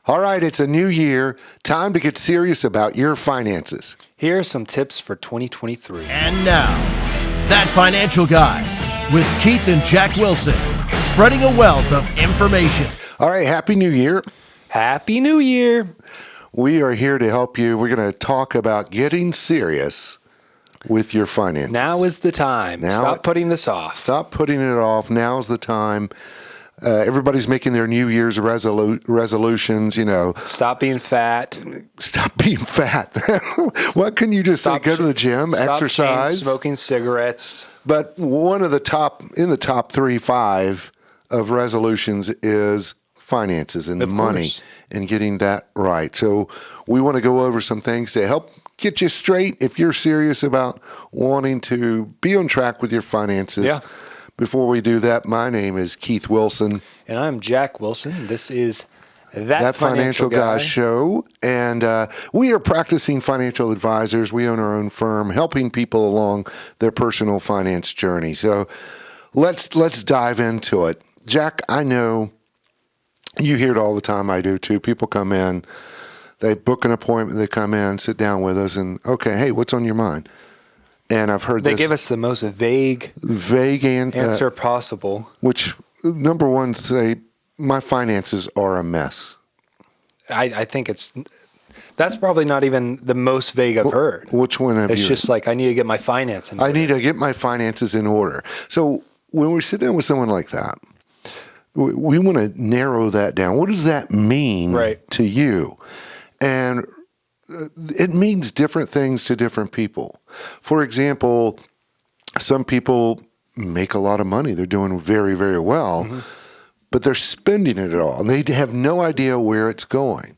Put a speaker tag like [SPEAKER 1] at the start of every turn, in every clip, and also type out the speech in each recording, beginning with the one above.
[SPEAKER 1] All right, it's a new year. Time to get serious about your finances.
[SPEAKER 2] Here are some tips for 2023.
[SPEAKER 3] And now, That Financial Guy with Keith and Jack Wilson, spreading a wealth of information.
[SPEAKER 1] All right, Happy New Year.
[SPEAKER 2] Happy New Year.
[SPEAKER 1] We are here to help you. We're going to talk about getting serious with your finances.
[SPEAKER 2] Now is the time. Stop putting this off.
[SPEAKER 1] Stop putting it off. Now's the time. Everybody's making their New Year's resolutions,
[SPEAKER 2] Stop being fat.
[SPEAKER 1] Stop being fat. What can you just say? Go to the gym, exercise.
[SPEAKER 2] Smoking cigarettes.
[SPEAKER 1] But one of the top 5 of resolutions is finances and money and getting that right. So we want to go over some things to help get you straight if you're serious about wanting to be on track with your finances.
[SPEAKER 2] Yeah.
[SPEAKER 1] Before we do that, my name is Keith Wilson.
[SPEAKER 2] And I'm Jack Wilson. This is
[SPEAKER 1] That Financial Guy Show. And we are practicing financial advisors. We own our own firm, helping people along their personal finance journey. So let's dive into it. Jack, I know you hear it all the time. I do too. People come in, they book an appointment, they come in, sit down with us, and okay, hey, what's on your mind? And I've heard
[SPEAKER 2] they give us the most vague answer possible.
[SPEAKER 1] Which, number one, say, my finances are a mess.
[SPEAKER 2] I think that's probably not even the most vague I've heard.
[SPEAKER 1] Which one have you?
[SPEAKER 2] It's just like, I need to get my finances in order.
[SPEAKER 1] I need to get my finances in order. So when we sit down with someone like that, we want to narrow that down. What does that mean to you? And it means different things to different people. For example, some people make a lot of money. They're doing very, very well, but they're spending it all, and they have no idea where it's going.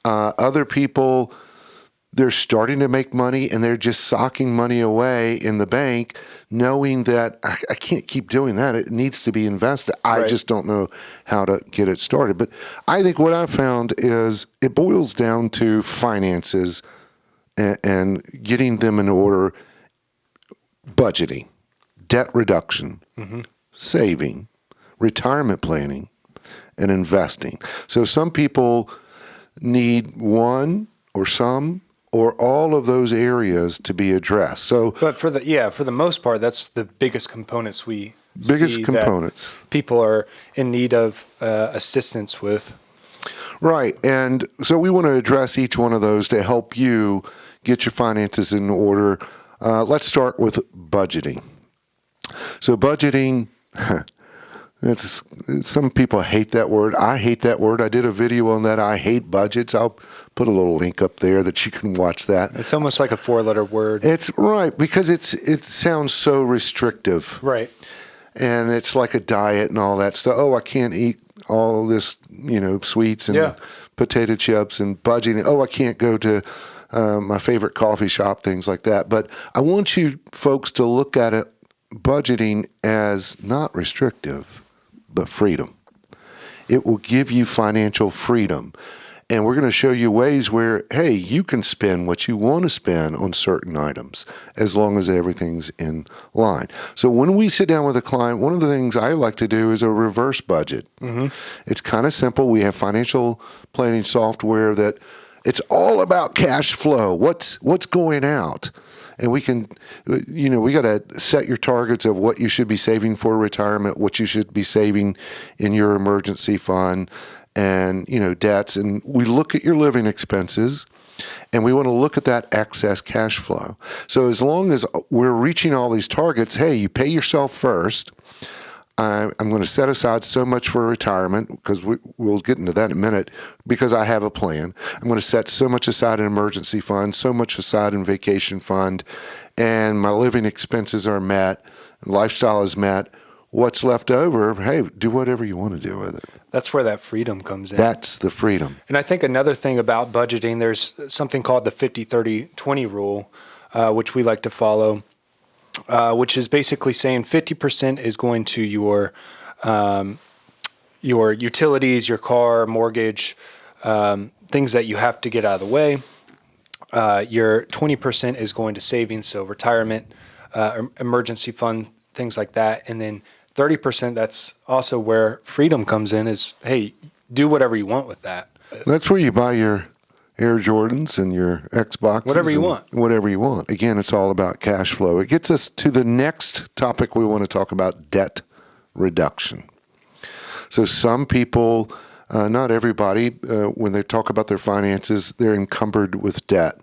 [SPEAKER 1] Other people, they're starting to make money, and they're just socking money away in the bank, knowing that I can't keep doing that. It needs to be invested. I just don't know how to get it started. But I think what I've found is it boils down to finances and getting them in order, budgeting, debt reduction, saving, retirement planning, and investing. So some people need one or some or all of those areas to be addressed. So,
[SPEAKER 2] but for the most part, that's the biggest components see
[SPEAKER 1] components
[SPEAKER 2] that people are in need of assistance with.
[SPEAKER 1] Right, and so we want to address each one of those to help you get your finances in order. Let's start with budgeting. So budgeting. Some people hate that word. I hate that word. I did a video on that. I hate budgets. I'll put a little link up there that you can watch that.
[SPEAKER 2] It's almost like a 4-letter word.
[SPEAKER 1] It's right, because it sounds so restrictive.
[SPEAKER 2] Right.
[SPEAKER 1] And it's like a diet and all that stuff. Oh, I can't eat all this, sweets and potato chips and budgeting. Oh, I can't go to my favorite coffee shop, things like that. But I want you folks to look at it, budgeting, as not restrictive, but freedom. It will give you financial freedom. And we're going to show you ways where, hey, you can spend what you want to spend on certain items as long as everything's in line. So when we sit down with a client, one of the things I like to do is a reverse budget. It's kind of simple. We have financial planning software that it's all about cash flow. What's going out? And we can, we got to set your targets of what you should be saving for retirement, what you should be saving in your emergency fund, and, debts. And we look at your living expenses, and we want to look at that excess cash flow. So as long as we're reaching all these targets, hey, you pay yourself first. I'm going to set aside so much for retirement, because we'll get into that in a minute, because I have a plan. I'm going to set so much aside in emergency fund, so much aside in vacation fund, and my living expenses are met, lifestyle is met. What's left over, hey, do whatever you want to do with it.
[SPEAKER 2] That's where that freedom comes in.
[SPEAKER 1] That's the freedom.
[SPEAKER 2] And I think another thing about budgeting, there's something called the 50-30-20 rule, which we like to follow. Which is basically saying 50% is going to your utilities, your car, mortgage, things that you have to get out of the way. Your 20% is going to savings, so retirement, emergency fund, things like that. And then 30%, that's also where freedom comes in, is, hey, do whatever you want with that.
[SPEAKER 1] That's where you buy your Air Jordans and your Xboxes.
[SPEAKER 2] Whatever you want.
[SPEAKER 1] Whatever you want. Again, it's all about cash flow. It gets us to the next topic we want to talk about, debt reduction. So some people, not everybody, when they talk about their finances, they're encumbered with debt.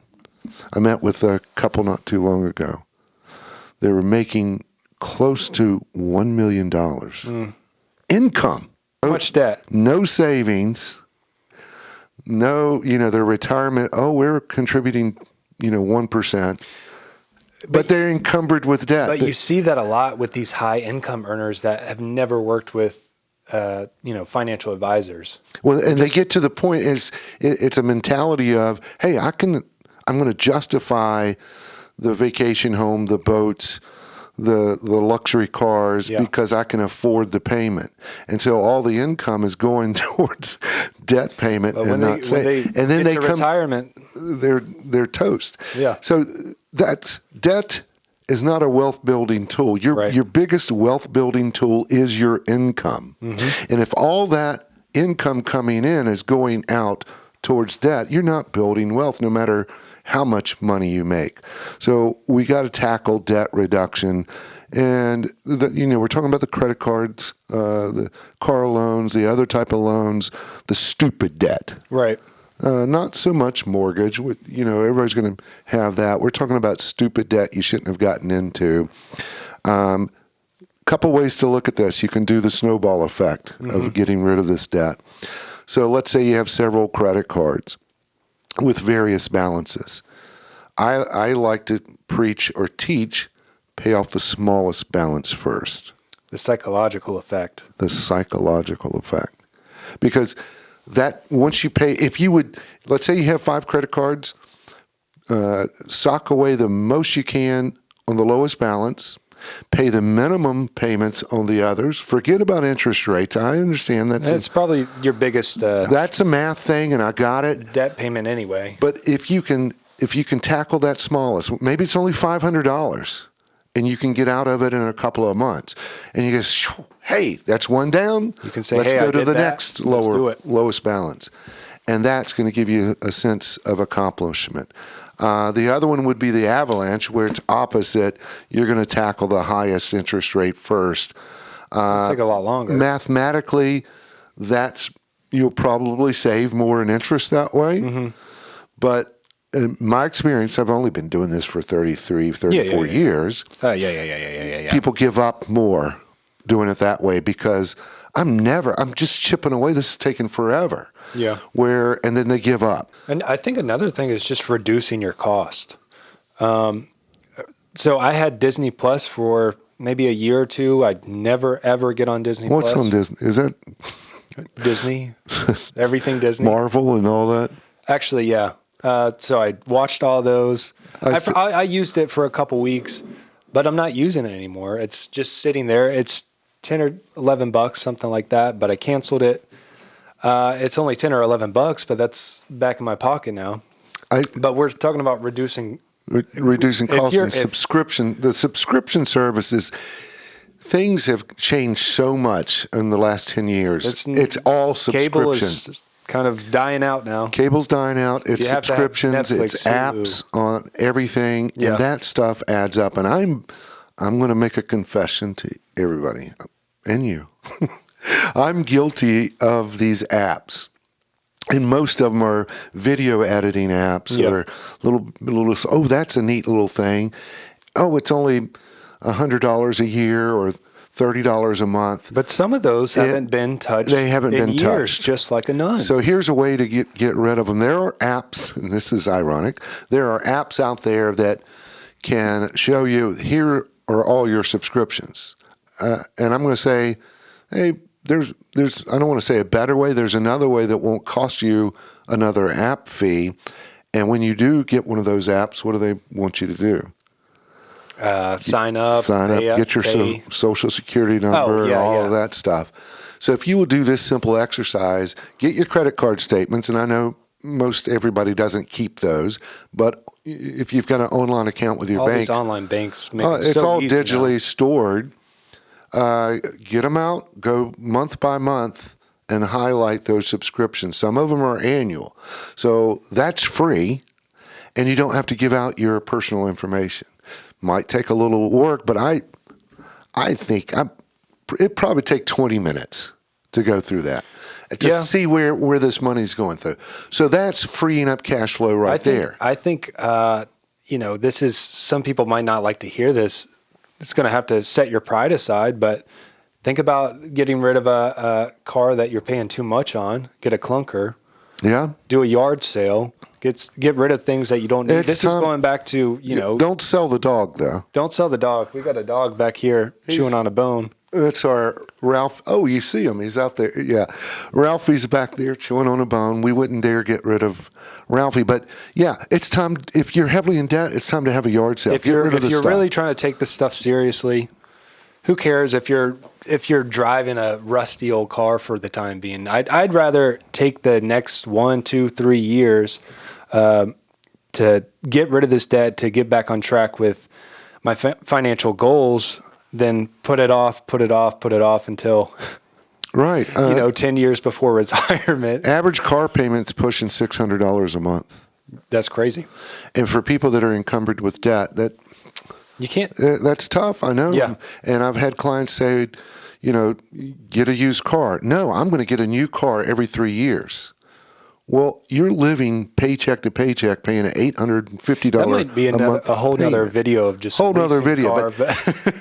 [SPEAKER 1] I met with a couple not too long ago. They were making close to $1 million income.
[SPEAKER 2] How much debt?
[SPEAKER 1] No savings. No, their retirement. Oh, we're contributing, 1%. But they're encumbered with debt.
[SPEAKER 2] But you see that a lot with these high income earners that have never worked with, financial advisors.
[SPEAKER 1] Well, and they get to the point it's a mentality of, hey, I'm going to justify the vacation home, the boats, the luxury cars because I can afford the payment. And so all the income is going towards debt payment and not saving. And then they come
[SPEAKER 2] retirement,
[SPEAKER 1] they're toast.
[SPEAKER 2] Yeah.
[SPEAKER 1] So debt is not a wealth building tool. Your biggest wealth building tool is your income. Mm-hmm. And if all that income coming in is going out towards debt, you're not building wealth no matter how much money you make. So we got to tackle debt reduction. And, we're talking about the credit cards, the car loans, the other type of loans, the stupid debt.
[SPEAKER 2] Right.
[SPEAKER 1] Not so much mortgage. Everybody's going to have that. We're talking about stupid debt you shouldn't have gotten into. Couple ways to look at this. You can do the snowball effect of getting rid of this debt. So let's say you have several credit cards with various balances. I like to preach or teach, pay off the smallest balance first.
[SPEAKER 2] The psychological effect.
[SPEAKER 1] The psychological effect. Because that once you pay, if you would, let's say you have 5 credit cards, sock away the most you can on the lowest balance, pay the minimum payments on the others, forget about interest rates. I understand
[SPEAKER 2] that's probably your biggest
[SPEAKER 1] that's a math thing, and I got it.
[SPEAKER 2] Debt payment anyway.
[SPEAKER 1] But if you can tackle that smallest, maybe it's only $500 and you can get out of it in a couple of months, and you go, hey, that's one down.
[SPEAKER 2] You can say,
[SPEAKER 1] let's
[SPEAKER 2] hey,
[SPEAKER 1] go
[SPEAKER 2] I
[SPEAKER 1] to
[SPEAKER 2] did
[SPEAKER 1] the
[SPEAKER 2] that.
[SPEAKER 1] next lowest balance. And that's going to give you a sense of accomplishment. The other one would be the avalanche, where it's opposite. You're going to tackle the highest interest rate first.
[SPEAKER 2] It'll take a lot longer.
[SPEAKER 1] Mathematically, you'll probably save more in interest that way. Mm-hmm. But in my experience, I've only been doing this for 34 years. People give up more doing it that way because I'm just chipping away. This is taking forever.
[SPEAKER 2] Yeah.
[SPEAKER 1] And then they give up.
[SPEAKER 2] And I think another thing is just reducing your cost. So I had Disney Plus for maybe a year or two. I'd never, ever get on Disney Plus.
[SPEAKER 1] What's on Disney? Is that
[SPEAKER 2] Disney? Everything Disney.
[SPEAKER 1] Marvel and all that?
[SPEAKER 2] Actually, yeah. So I watched all those. I used it for a couple weeks, but I'm not using it anymore. It's just sitting there. It's $10 or $11, something like that. But I canceled it. It's only $10 or $11, but that's back in my pocket now. But we're talking about reducing
[SPEAKER 1] costs and subscription. The subscription services, things have changed so much in the last 10 years. It's all subscription.
[SPEAKER 2] Cable is kind of dying out now.
[SPEAKER 1] Cable's dying out. It's subscriptions. It's apps on everything, and that stuff adds up. And I'm going to make a confession to everybody and you. I'm guilty of these apps. And most of them are video editing apps or little, that's a neat little thing. Oh, it's only $100 a year or $30 a month.
[SPEAKER 2] But some of those haven't been touched.
[SPEAKER 1] They haven't been
[SPEAKER 2] years,
[SPEAKER 1] touched.
[SPEAKER 2] Just like a nun.
[SPEAKER 1] So here's a way to get rid of them. There are apps, and this is ironic, there are apps out there that can show you, here are all your subscriptions. And I'm going to say, hey, there's I don't want to say a better way. There's another way that won't cost you another app fee. And when you do get one of those apps, what do they want you to do?
[SPEAKER 2] Sign up,
[SPEAKER 1] get your social security number, all of that stuff. So if you will do this simple exercise, get your credit card statements, and I know most everybody doesn't keep those, but if you've got an online account with your bank,
[SPEAKER 2] these online banks,
[SPEAKER 1] it's all digitally stored. Get them out, go month by month, and highlight those subscriptions. Some of them are annual. So that's free, and you don't have to give out your personal information. Might take a little work, but I think it probably take 20 minutes to go through that to see where this money's going through. So that's freeing up cash flow there.
[SPEAKER 2] I think, this is, some people might not like to hear this. It's going to have to set your pride aside, but think about getting rid of a car that you're paying too much on, get a clunker, do a yard sale, get rid of things that you don't need. This is going back to,
[SPEAKER 1] Don't sell the dog, though.
[SPEAKER 2] Don't sell the dog. We got a dog back here chewing on a bone.
[SPEAKER 1] That's our Ralph. Oh, you see him. He's out there. Yeah. Ralphie's back there chewing on a bone. We wouldn't dare get rid of Ralphie. But, yeah, it's time. If you're heavily in debt, it's time to have a yard sale.
[SPEAKER 2] If you're really trying to take this stuff seriously, who cares if you're driving a rusty old car for the time being? I'd rather take the next 1, 2, 3 years to get rid of this debt, to get back on track with my financial goals, than put it off until 10 years before retirement.
[SPEAKER 1] Average car payment's pushing $600 a month.
[SPEAKER 2] That's crazy.
[SPEAKER 1] And for people that are encumbered with debt,
[SPEAKER 2] you can't.
[SPEAKER 1] That's tough. I know.
[SPEAKER 2] Yeah.
[SPEAKER 1] And I've had clients say, get a used car. No, I'm going to get a new car every 3 years. Well, you're living paycheck to paycheck, paying an $850
[SPEAKER 2] that might be a whole other video of just
[SPEAKER 1] whole other video.
[SPEAKER 2] Car,
[SPEAKER 1] but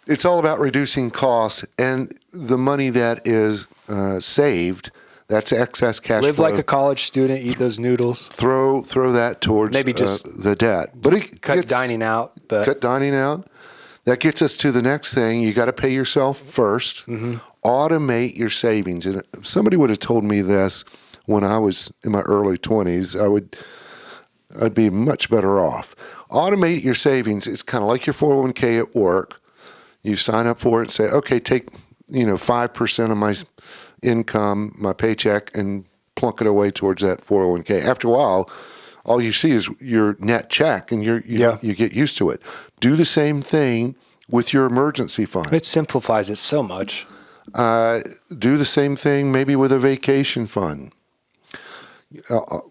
[SPEAKER 1] it's all about reducing costs, and the money that is saved, that's excess cash
[SPEAKER 2] Live
[SPEAKER 1] flow.
[SPEAKER 2] like a college student, eat those noodles.
[SPEAKER 1] Throw that towards
[SPEAKER 2] maybe just
[SPEAKER 1] the debt. But
[SPEAKER 2] cut dining out.
[SPEAKER 1] Cut dining out. That gets us to the next thing. You got to pay yourself first. Mm-hmm. Automate your savings. And if somebody would have told me this when I was in my early 20s, I'd be much better off. Automate your savings. It's kind of like your 401k at work. You sign up for it and say, okay, take 5% of my income, my paycheck, and plunk it away towards that 401k. After a while, all you see is your net check, and you get used to it. Do the same thing with your emergency fund.
[SPEAKER 2] It simplifies it so much.
[SPEAKER 1] Do the same thing maybe with a vacation fund.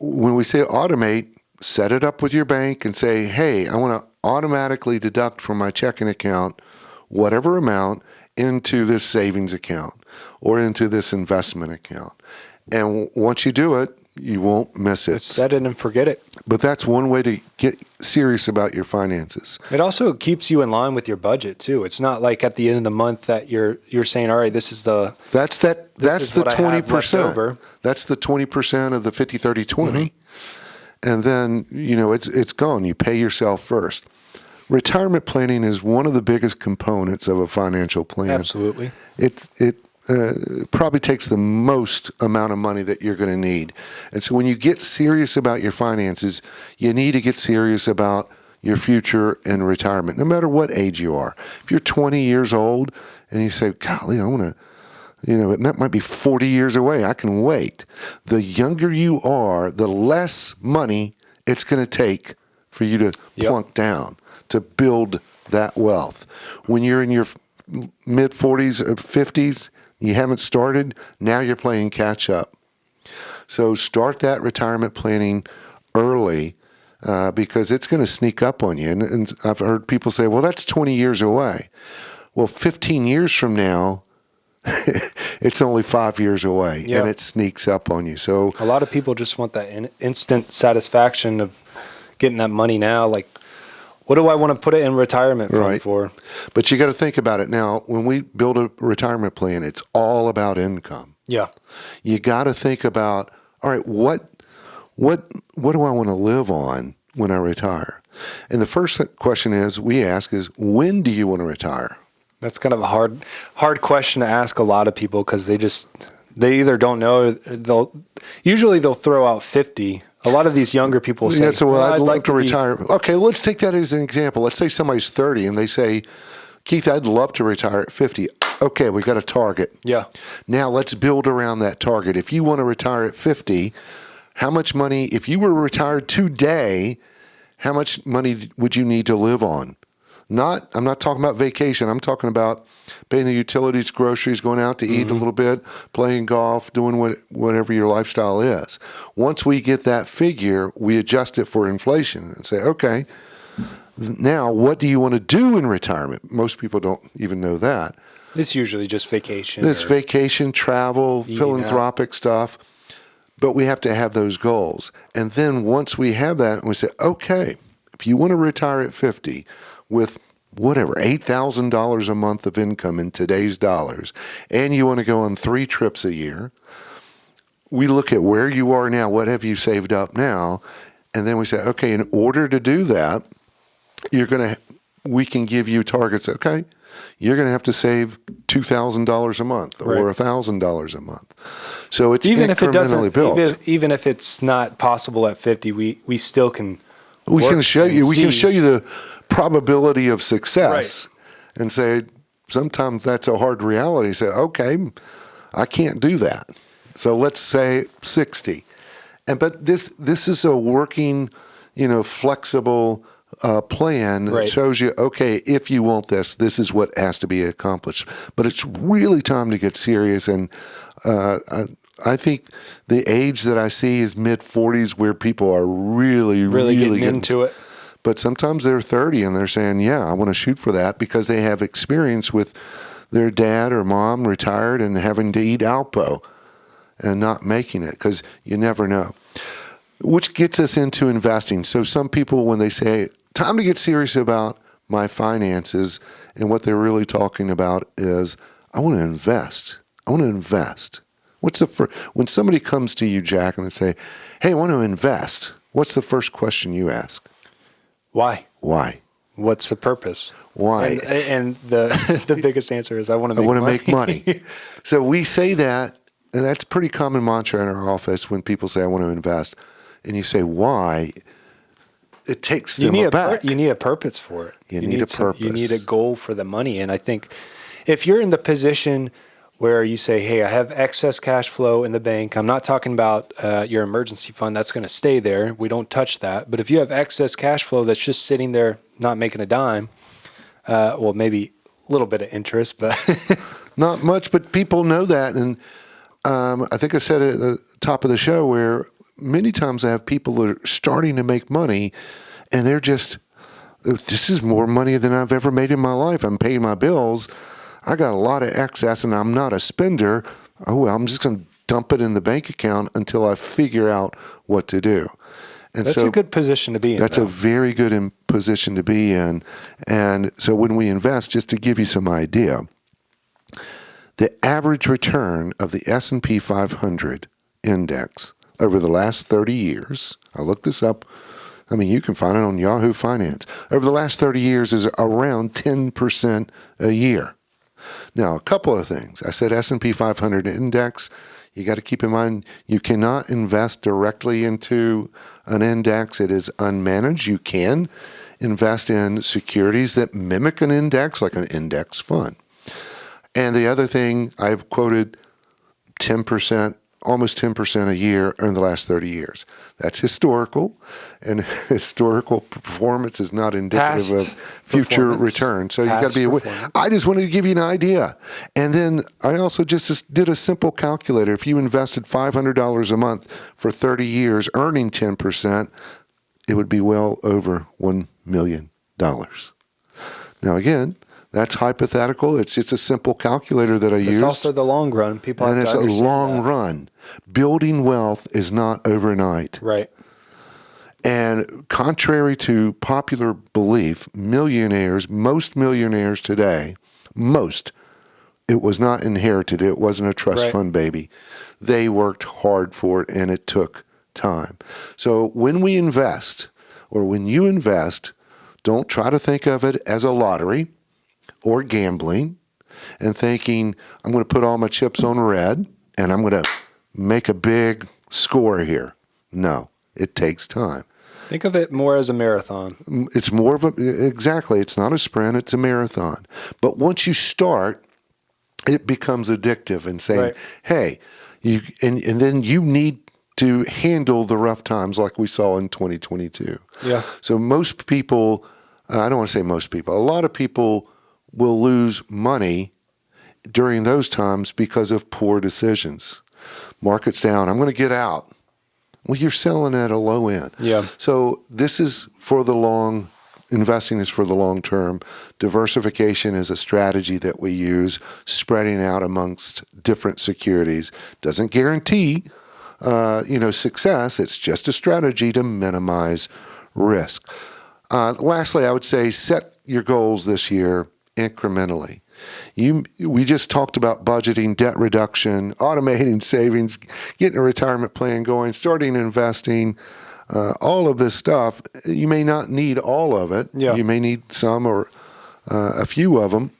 [SPEAKER 1] When we say automate, set it up with your bank and say, hey, I want to automatically deduct from my checking account whatever amount into this savings account or into this investment account. And once you do it, you won't miss it.
[SPEAKER 2] Set it and forget it.
[SPEAKER 1] But that's one way to get serious about your finances.
[SPEAKER 2] It also keeps you in line with your budget too. It's not like at the end of the month that you're saying, all right, this is the
[SPEAKER 1] That's the 20%. That's the 20% of the 50-30-20. Mm-hmm. And then, it's gone. You pay yourself first. Retirement planning is one of the biggest components of a financial plan.
[SPEAKER 2] Absolutely.
[SPEAKER 1] It probably takes the most amount of money that you're going to need. And so when you get serious about your finances, you need to get serious about your future and retirement, no matter what age you are. If you're 20 years old and you say, golly, I want to, that might be 40 years away. I can wait. The younger you are, the less money it's going to take for you to plunk down to build that wealth. When you're in your mid-40s or 50s, you haven't started, now you're playing catch up. So start that retirement planning early because it's going to sneak up on you. And I've heard people say, well, that's 20 years away. Well, 15 years from now, it's only 5 years away, and it sneaks up on you. So
[SPEAKER 2] a lot of people just want that instant satisfaction of getting that money now. Like, what do I want to put it in retirement fund for? But
[SPEAKER 1] you got to think about it now. When we build a retirement plan, it's all about income.
[SPEAKER 2] Yeah.
[SPEAKER 1] You got to think about, all right, what do I want to live on when I retire? And the first question we ask is, when do you want to retire?
[SPEAKER 2] That's kind of a hard question to ask a lot of people because they either don't know. They'll throw out 50. A lot of these younger people say,
[SPEAKER 1] I'd like to retire. Okay, let's take that as an example. Let's say somebody's 30 and they say, Keith, I'd love to retire at 50. Okay, we got a target.
[SPEAKER 2] Yeah.
[SPEAKER 1] Now let's build around that target. If you want to retire at 50, how much money, if you were retired today, how much money would you need to live on? I'm not talking about vacation. I'm talking about paying the utilities, groceries, going out to eat a little bit, playing golf, doing whatever your lifestyle is. Once we get that figure, we adjust it for inflation and say, okay, now what do you want to do in retirement? Most people don't even know that.
[SPEAKER 2] It's usually just vacation.
[SPEAKER 1] It's vacation, travel, philanthropic stuff. But we have to have those goals. And then once we have that, we say, okay, if you want to retire at 50 with whatever, $8,000 a month of income in today's dollars, and you want to go on 3 trips a year, we look at where you are now, what have you saved up now, and then we say, okay, in order to do that, we can give you targets. Okay, you're going to have to save $2,000 a month or $1,000 a month. So it's
[SPEAKER 2] even if it
[SPEAKER 1] incrementally built.
[SPEAKER 2] Even if it's not possible at 50, we still can.
[SPEAKER 1] We can show you. We can show you the probability of success, and say sometimes that's a hard reality. Say, okay, I can't do that. So let's say 60, but this is a working, flexible plan that shows you, okay, if you want this, this is what has to be accomplished. But it's really time to get serious, and I think the age that I see is mid-40s, where people are really
[SPEAKER 2] getting into it.
[SPEAKER 1] But sometimes they're 30 and they're saying, yeah, I want to shoot for that, because they have experience with their dad or mom retired and having to eat Alpo and not making it, because you never know. Which gets us into investing. So some people, when they say, time to get serious about my finances, and what they're really talking about is, I want to invest. I want to invest. When somebody comes to you, Jack, and they say, hey, I want to invest, what's the first question you ask?
[SPEAKER 2] Why?
[SPEAKER 1] Why?
[SPEAKER 2] What's the purpose?
[SPEAKER 1] Why?
[SPEAKER 2] And the biggest answer is, I want to make money.
[SPEAKER 1] So we say that, and that's a pretty common mantra in our office when people say, I want to invest. And you say, why? It takes them aback.
[SPEAKER 2] You need a purpose for it.
[SPEAKER 1] You need a purpose.
[SPEAKER 2] You need a goal for the money. And I think if you're in the position where you say, hey, I have excess cash flow in the bank. I'm not talking about your emergency fund. That's going to stay there. We don't touch that. But if you have excess cash flow that's just sitting there, not making a dime, well, maybe a little bit of interest, but
[SPEAKER 1] not much. But people know that. And I think I said it at the top of the show, where many times I have people that are starting to make money, and they're just, this is more money than I've ever made in my life. I'm paying my bills. I got a lot of excess, and I'm not a spender. Oh, well, I'm just going to dump it in the bank account until I figure out what to do. And
[SPEAKER 2] that's a good position to be in.
[SPEAKER 1] That's a very good position to be in. And so when we invest, just to give you some idea, the average return of the S&P 500 index over the last 30 years, I looked this up. I mean, you can find it on Yahoo Finance. Over the last 30 years is around 10% a year. Now, a couple of things. I said S&P 500 index. You got to keep in mind, you cannot invest directly into an index. It is unmanaged. You can invest in securities that mimic an index, like an index fund. And the other thing, I've quoted 10%, almost 10% a year in the last 30 years. That's historical, and historical performance is not indicative of future return. So you got to be aware. I just wanted to give you an idea. And then I also just did a simple calculator. If you invested $500 a month for 30 years, earning 10%, it would be well over $1 million. Now, again, that's hypothetical. It's just a simple calculator that I use.
[SPEAKER 2] It's also the long run. People have to understand that.
[SPEAKER 1] And it's a long run. Building wealth is not overnight.
[SPEAKER 2] Right.
[SPEAKER 1] And contrary to popular belief, most millionaires today, it was not inherited. It wasn't a trust fund baby. They worked hard for it, and it took time. So when we invest, or when you invest, don't try to think of it as a lottery or gambling and thinking, I'm going to put all my chips on red and I'm going to make a big score here. No, it takes time.
[SPEAKER 2] Think of it more as a marathon.
[SPEAKER 1] It's more of exactly. It's not a sprint, it's a marathon. But once you start, it becomes addictive and saying, hey, and then you need to handle the rough times like we saw in 2022.
[SPEAKER 2] Yeah.
[SPEAKER 1] So most people I don't want to say most people, a lot of people will lose money during those times because of poor decisions. Market's down. I'm going to get out. Well, you're selling at a low end.
[SPEAKER 2] Yeah.
[SPEAKER 1] So this is for the long, investing is for the long term. Diversification is a strategy that we use, spreading out amongst different securities. Doesn't guarantee, success. It's just a strategy to minimize risk. Lastly, I would say set your goals this year incrementally. We just talked about budgeting, debt reduction, automating savings, getting a retirement plan going, starting investing, all of this stuff. You may not need all of it.
[SPEAKER 2] Yeah.
[SPEAKER 1] You may need some or a few of them.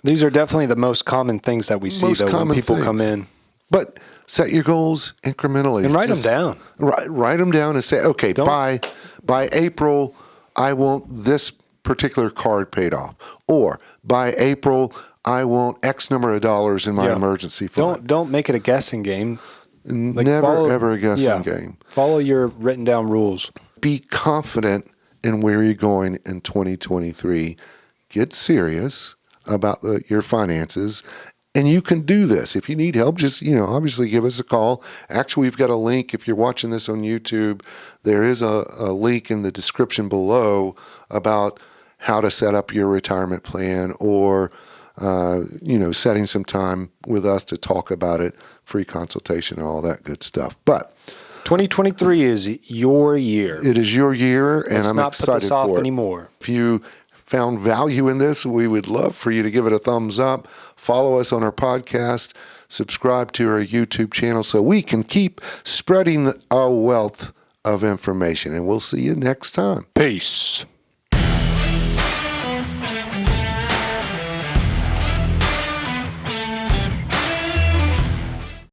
[SPEAKER 2] These are definitely the most common things that we see, though, when people come in.
[SPEAKER 1] But set your goals incrementally.
[SPEAKER 2] And write them down.
[SPEAKER 1] Write them down and say, okay, by April, I want this particular card paid off, or by April I want X number of dollars in my emergency fund.
[SPEAKER 2] Don't make it a guessing game.
[SPEAKER 1] Never ever a guessing game.
[SPEAKER 2] Follow your written down rules.
[SPEAKER 1] Be confident in where you're going in 2023. Get serious about your finances, and you can do this. If you need help, just obviously give us a call. Actually, we've got a link. If you're watching this on YouTube, there is a link in the description below about how to set up your retirement plan, or setting some time with us to talk about it, free consultation, and all that good stuff. But
[SPEAKER 2] 2023 is your year.
[SPEAKER 1] It is your year, and I'm excited for it.
[SPEAKER 2] Let's not put this off anymore.
[SPEAKER 1] If you found value in this, we would love for you to give it a thumbs up. Follow us on our podcast. Subscribe to our YouTube channel so we can keep spreading our wealth of information. And we'll see you next time.
[SPEAKER 2] Peace.